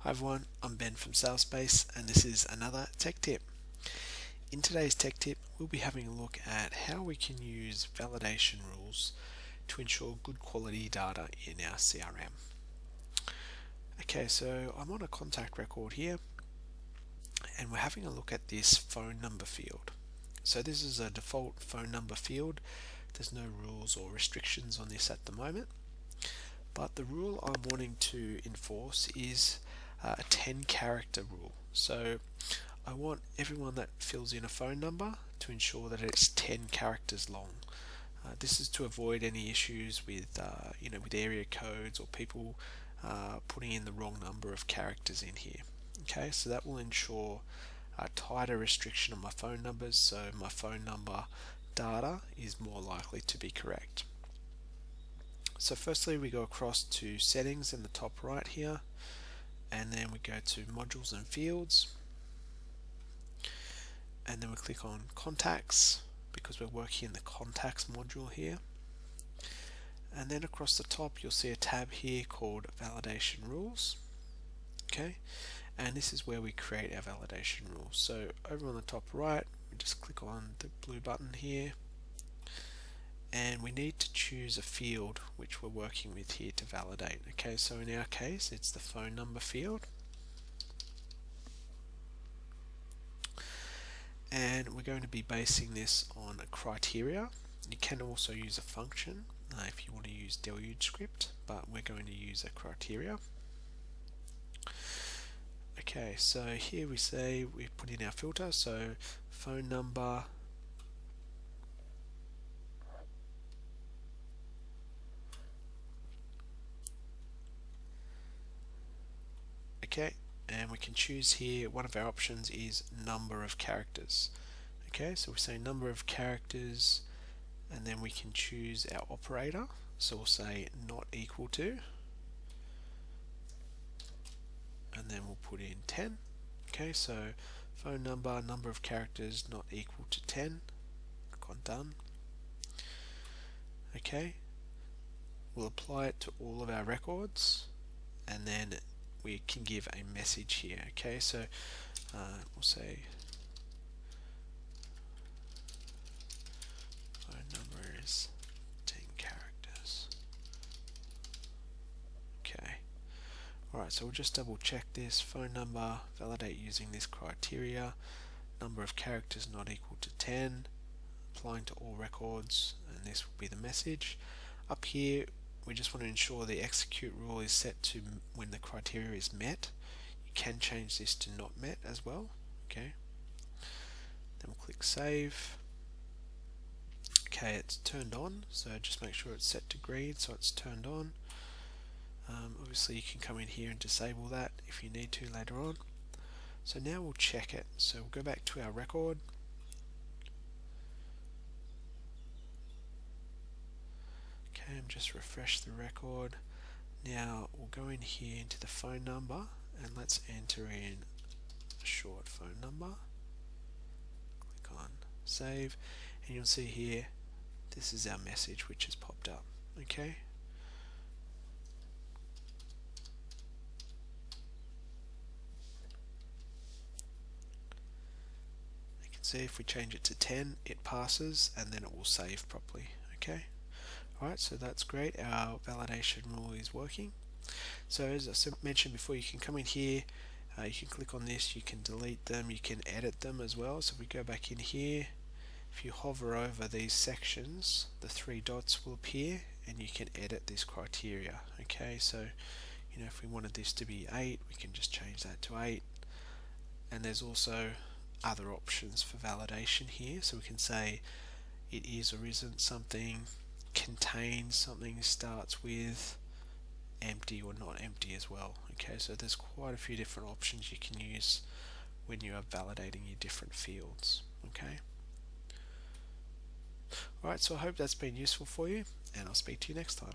Hi everyone, I'm Ben from SalesSPACE and this is another tech tip. In today's tech tip, we'll be having a look at how we can use validation rules to ensure good quality data in our CRM. Okay, so I'm on a contact record here and we're having a look at this phone number field. So this is a default phone number field. There's no rules or restrictions on this at the moment. But the rule I'm wanting to enforce is a 10 character rule. So I want everyone that fills in a phone number to ensure that it's 10 characters long. This is to avoid any issues with with area codes or people putting in the wrong number of characters in here. Okay, so that will ensure a tighter restriction on my phone numbers, so my phone number data is more likely to be correct. So firstly we go across to settings in the top right here, and then we go to modules and fields, and then we click on contacts because we're working in the contacts module here, and then across the top you'll see a tab here called validation rules. Okay, and this is where we create our validation rules. So over on the top right we just click on the blue button here, and we need to choose a field which we're working with here to validate. Okay, so in our case it's the phone number field, and we're going to be basing this on a criteria. You can also use a function if you want to use deluge script, but we're going to use a criteria. Okay, so here we say we put in our filter, so phone number okay, and we can choose here, one of our options is number of characters. Okay, so we say number of characters, and then we can choose our operator, so we'll say not equal to, and then we'll put in 10. Okay, so phone number, number of characters not equal to 10. Click on done. Okay, we'll apply it to all of our records, and then we can give a message here. Okay, so we'll say phone number is 10 characters. Okay, alright, so we'll just double check this. Phone number, validate using this criteria, number of characters not equal to 10, applying to all records, and this will be the message. Up here we just want to ensure the execute rule is set to when the criteria is met. You can change this to not met as well. Okay, then we'll click save. Okay, it's turned on, so just make sure it's set to green so it's turned on. Obviously you can come in here and disable that if you need to later on. So now we'll check it. So we'll go back to our record. Okay, and just refresh the record. Now we'll go in here into the phone number and let's enter in a short phone number. Click on save, and you'll see here this is our message which has popped up. Okay, you can see if we change it to 10 it passes, and then it will save properly. Okay, alright, so that's great. Our validation rule is working. So as I mentioned before, you can come in here, you can click on this, you can delete them, you can edit them as well. So if we go back in here, if you hover over these sections, the 3 dots will appear and you can edit this criteria. Okay, so if we wanted this to be 8, we can just change that to 8. And there's also other options for validation here, so we can say it is or isn't something, contains something, starts with, empty or not empty as well. Okay, so there's quite a few different options you can use when you are validating your different fields. Okay, alright, so I hope that's been useful for you, and I'll speak to you next time.